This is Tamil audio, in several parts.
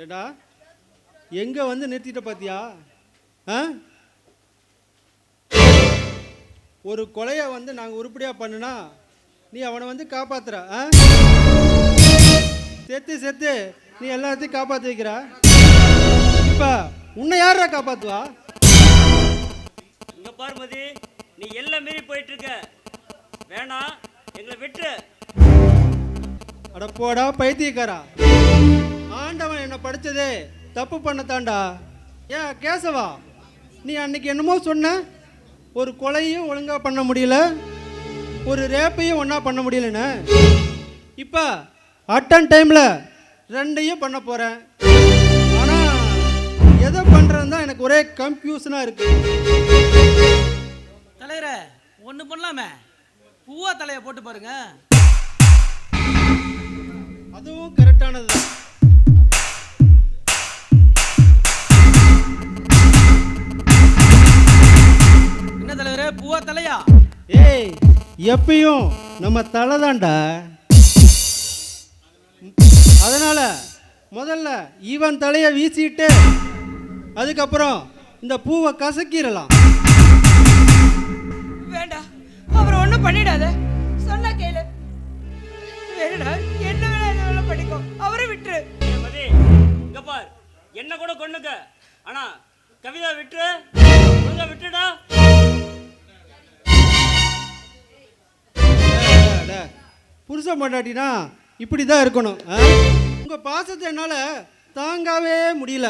ஏடா எங்க வந்து நிறுத்திட்ட பாத்தியா? ஒரு கொலையை வந்து நாங்கள் உருப்படியாக பண்ணுனா நீ அவனை வந்து காப்பாத்துற. செத்து செத்து நீ எல்லாத்தையும் காப்பாற்றி வைக்கிற. இப்போ உன்னை யாரா காப்பாத்துவா? இங்க பார்மதி, நீ எல்லாம் மீறி போயிட்டு இருக்க. வேணாம், எங்களை விட்டு. அட போடா பைத்தியக்காரா, ஆண்டவன் என்ன படிச்சதே தப்பு பண்ணத்தாண்டா. ஏன் கேசவா, நீ அன்னைக்கு என்னமோ சொன்ன, ஒரு கொலையும் ஒழுங்கா பண்ண முடியல, ஒரு ரேப்பையும் ஒன்றா பண்ண முடியலன்னு. இப்போ அட்டன் டைமில் ரெண்டையும் பண்ண போகிறேன். ஆனால் எதை பண்ணுறதுன்னு தான் எனக்கு ஒரே கன்ஃபியூஷனாக இருக்கு. தலைவரே, ஒன்று பண்ணலாமே, பூவா தலையை போட்டு பாருங்க. அதுவும் கரெக்டானது தான். என்ன தலைவரே, பூவா தலையா? ஏய், எப்பயும் நம்ம தலை தான்டா. அதனால முதல்ல இவன் தலையை வீசிட்டு அதுக்கப்புறம் இந்த பூவை கசக்கிடலாம். வேண்டாம், அவர் ஒன்றும் பண்ணிடாத, சொன்னா கேளு. வேணுடா, என்ன வேணா படிக்கோ, அவரை விட்டுரு. மதி, இங்க பார், என்ன கூட கொண்டுக்க, ஆனா கவிதா விட்டுரு, ஒழுங்கா விட்டுடா. புருஷன் பொண்டாட்டினா இப்படி தான் இருக்கணும். உங்க பாசத்தை என்னால் தாங்கவே முடியல.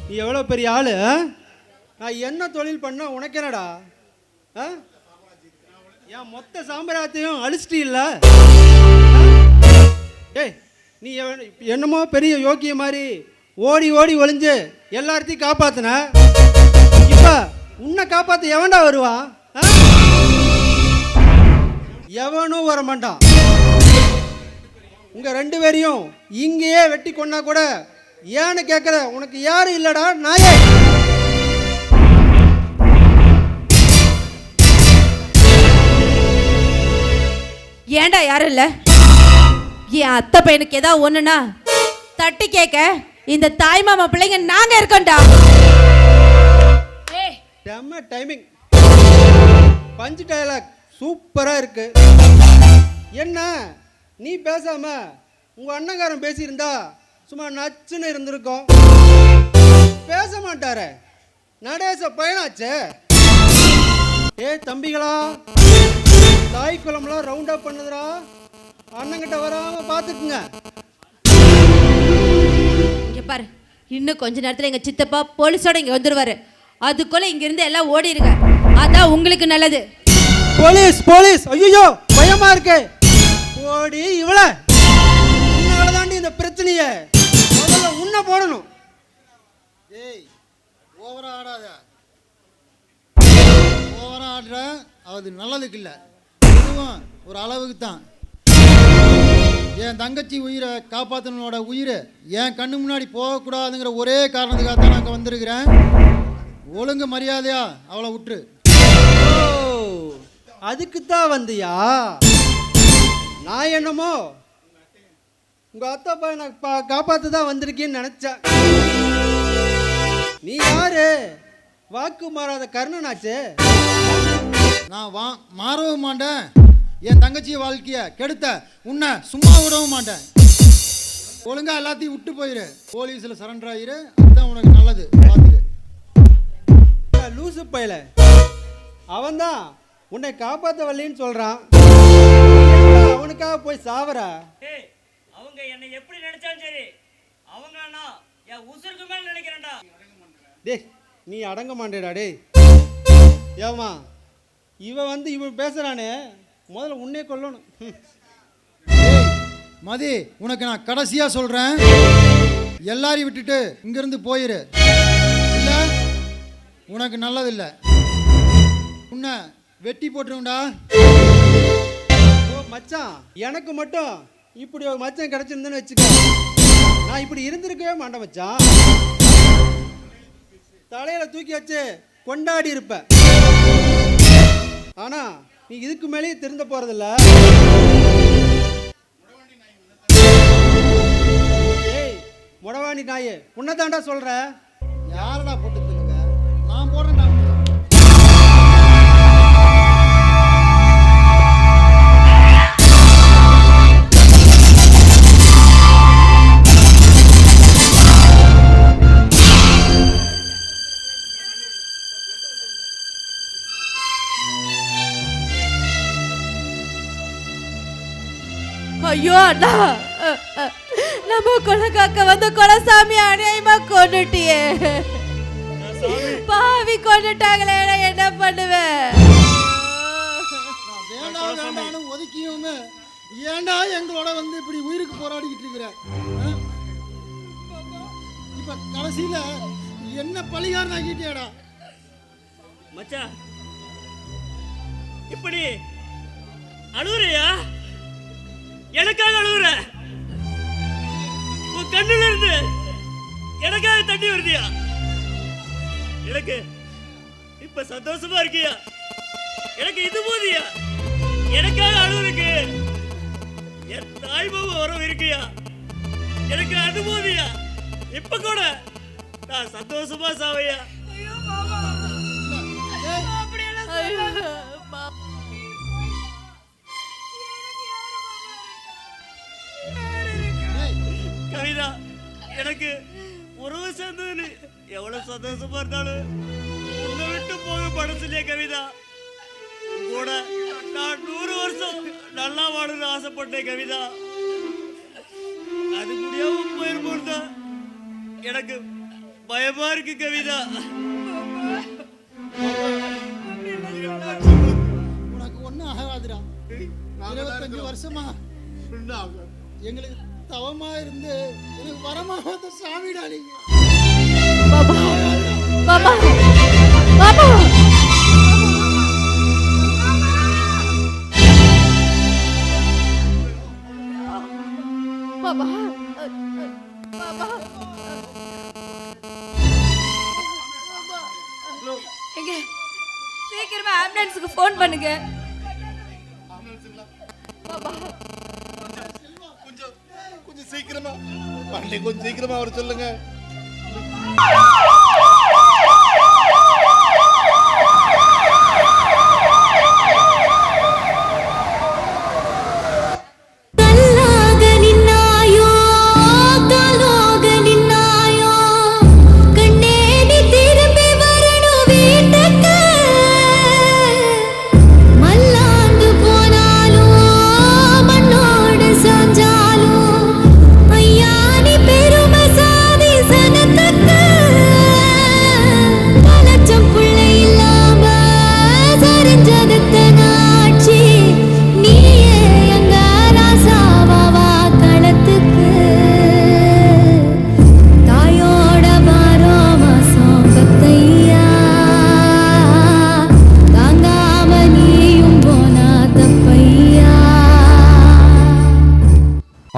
நீ எவ்வளோ பெரிய ஆளு, நான் என்ன தொழில் பண்ண உனக்கு என்னடா? என் மொத்த சாம்ராஜ்யத்தையும் அழிச்சிட்டு இல்லை. ஏய், நீ என்னமோ பெரிய யோக்கிய மாதிரி ஓடி ஓடி ஒளிஞ்சு எல்லாத்தையும் காப்பாத்தின. இப்ப உன்னை காப்பாத்த எவன்டா வருவான்? எவனும் வர மாட்டான். உங்க ரெண்டு பேரையும் இங்கேயே வெட்டி கொண்டா கூட ஏன்னு கேட்கற உனக்கு யாரும் இல்லடா நாயே. ஏண்டா யாரும் இல்ல? என் அத்தை பையனுக்கு ஏதாவது ஒண்ணுனா தட்டி கேட்க இந்த தாய் மாமா பிள்ளைங்க நாங்க இருக்கோம்டா. டைமிங் பஞ்சு டயலாக் சூப்பரா இருக்கு. என்ன நீ பேசாம உங்க அண்ணங்காரன் பேசியிருந்தா சும்மா நச்சுன்னு இருந்திருக்கோம். பேச மாட்டார, நடேச பயனாச்சே. தம்பிகளா, தாய் குளம்லாம் ரவுண்ட் அப் பண்ணுதுடா, அண்ணங்கிட்ட வராம பாத்துக்குங்க. இங்க பாரு, இன்னும் கொஞ்ச நேரத்துல எங்க சித்தப்பா போலீஸோட இங்க வந்துருவாரு. அதுக்குள்ள இங்க இருந்து எல்லாம் ஓடிடுங்க, அதான் உங்களுக்கு நல்லது. போலீஸ் போலீஸ், ஐயோ பயமா இருக்கு. ஓடி இவள தாண்டி இந்த பிரச்சனைய முதல்ல உன்னை போடணும். ஏய், ஓவரா ஆடாத. ஓவரா ஆடுற அது நல்லதுக்கு இல்லை, இதுவும் ஒரு அளவுக்கு தான். என் தங்கச்சி உயிரை காப்பாற்றனோட உயிர் என் கண்ணு முன்னாடி போகக்கூடாதுங்கிற ஒரே காரணத்துக்காக தான் நான் வந்திருக்கிறேன். ஒழுங்கு மரியாதையா அவளை விட்டுரு. அதுக்குத்தான் வந்தியா? நான் என்னமோ உங்க அத்தை பையனை காப்பாத்து தான் வந்திருக்கேன்னு நினைச்சேன். நீ யாரு? வாக்கு மாறாத கர்ணனாச்சு. நான் மாறவும் மாட்டேன், என் தங்கச்சி வாழ்க்கைய கெடுத்த உன்னை சும்மா விடவும் மாட்டேன். ஒழுங்கா எல்லாத்தையும் விட்டு போயிரு, போலீஸ்ல சரண்டர் ஆயிரு, அதுதான் உனக்கு நல்லது. பார்த்துக்க. லூசு பையல, அவன்தான் உன்னை காப்பாற்ற வரலின்னு சொல்றான். அவனுக்காக போய் சாவரா? அவங்க என்னை எப்படி நினைச்சாலும் சரி, அவங்க என் உசுருக்கு மேல நினைக்கிறேன்டா. டேய், நீ அடங்க மாட்டேடா. டேய் ஏமா, இவன் வந்து இவன் பேசுறானே, முதல்ல உன்னே கொல்லணும். மதி, உனக்கு நான் கடைசியா சொல்றேன், எல்லாரையும் விட்டுட்டு இங்கிருந்து போயிரு, இல்ல உனக்கு நல்லதில்லை. உன்னை வெட்டி போட்டுருண்டா. ஓ மச்சான், எனக்கு மட்டும் இப்படி ஒரு மச்சான் கிடைச்சிருந்தேன்னு வச்சுக்க, நான் இப்படி இருந்திருக்கவே மாட்டேன் மச்சான். தலையில தூக்கி வச்சு கொண்டாடி இருப்ப. ஆனா நீ இதுக்கு மேலேயே திருந்த போறதில்ல. பின்னாடி நாயே உன்னதாண்டா சொல்ற. யாரடா போட்டு தள்ளுங்க? நான் போடுறேன்டா. ஐயோ அண்ணா, நம்ம கொலைக்காக்க வந்து கொலசாமி அநியாயமா கொண்டுட்டியே. பாவி கொண்டுட்டாங்களே, நான் என்ன பண்ணுவேன்? வேண்டாம் வேண்டாம்னு ஒதுக்கியுமே ஏன்டா எங்களோட வந்து இப்படி உயிருக்கு போராடிக்கிட்டு இருக்கிற? இப்ப கடைசியில என்ன பழிகாரன் ஆக்கிட்டியாடா? மச்சான் இப்படி அழுகுறியா? எனக்காக அழுகுற? உன் கண்ணுல இருந்து எனக்காக தண்ணி வருதியா? எனக்கு இப்ப சந்தோஷமா இருக்கியா? எனக்கு இது போதியா? எனக்காக அழுகுறக்கு என் தாய்மாவு உறவு இருக்கியா? எனக்கு அது போதியா? இப்ப கூட நான் சந்தோஷமா சாவையா? கவிதா, எனக்கு உறவு சேர்ந்தது எவ்வளவு சந்தோஷமா இருந்தாலும் உன்னை விட்டு போக படத்துலையே கவிதா. கூட நான் 100 வருஷம் நல்லா வாழணும்னு ஆசைப்பட்டேன் கவிதா. அது முடியாம போயிருப்போம் எனக்கு பயமா இருக்கு கவிதா. உனக்கு ஒன்றும் ஆகாதுடா. 25 வருஷமா எங்களுக்கு தவமா இருந்து எனக்கு வரமா வந்த சாமிடா நீங்க. பாபா பாபா பாபா பாபா பாபா எங்க சீக்கிரமா ஆம்புலன்ஸ்க்கு ஃபோன் பண்ணுங்க. கொஞ்சம் சீக்கிரமா வண்டி கொஞ்சம் சீக்கிரமா வர சொல்லுங்க.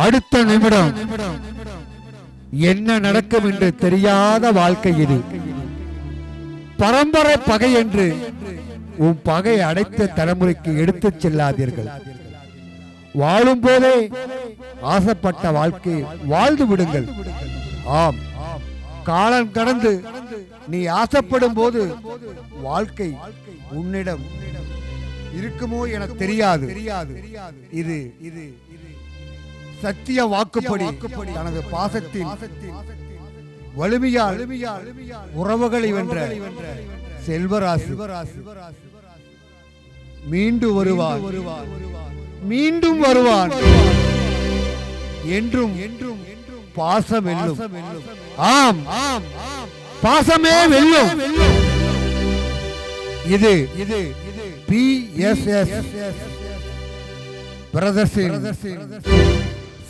அடுத்த நிமிடம் என்ன நடக்கும் என்று தெரியாத வாழ்க்கை இது. பரம்பரை பகை என்று உன் பகை அடைத்த தலைமுறைக்கு எடுத்துச் செல்லாதீர்கள். வாழும் போதே ஆசைப்பட்ட வாழ்க்கை வாழ்ந்து விடுங்கள். ஆம், காலம் கடந்து நீ ஆசைப்படும் போது வாழ்க்கை உன்னிடம் இருக்குமோ என தெரியாது. இது சத்திய வாக்குப்படி தனது பாசத்தில் வலிமையால் உறவுகளை வென்ற செல்வராசு மீண்டும் வருவான் என்றும் பாசம் வெல்லும். ஆம், பாசமே வெல்லும். இது PSS பிரதர்ஸின்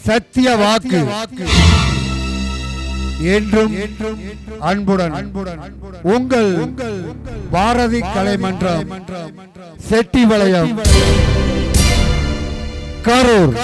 சத்திய வாக்கு. என்றும் அன்புடன் உங்கள் பாரதி கலைமன்றம், செட்டிபாளையம், கரூர்.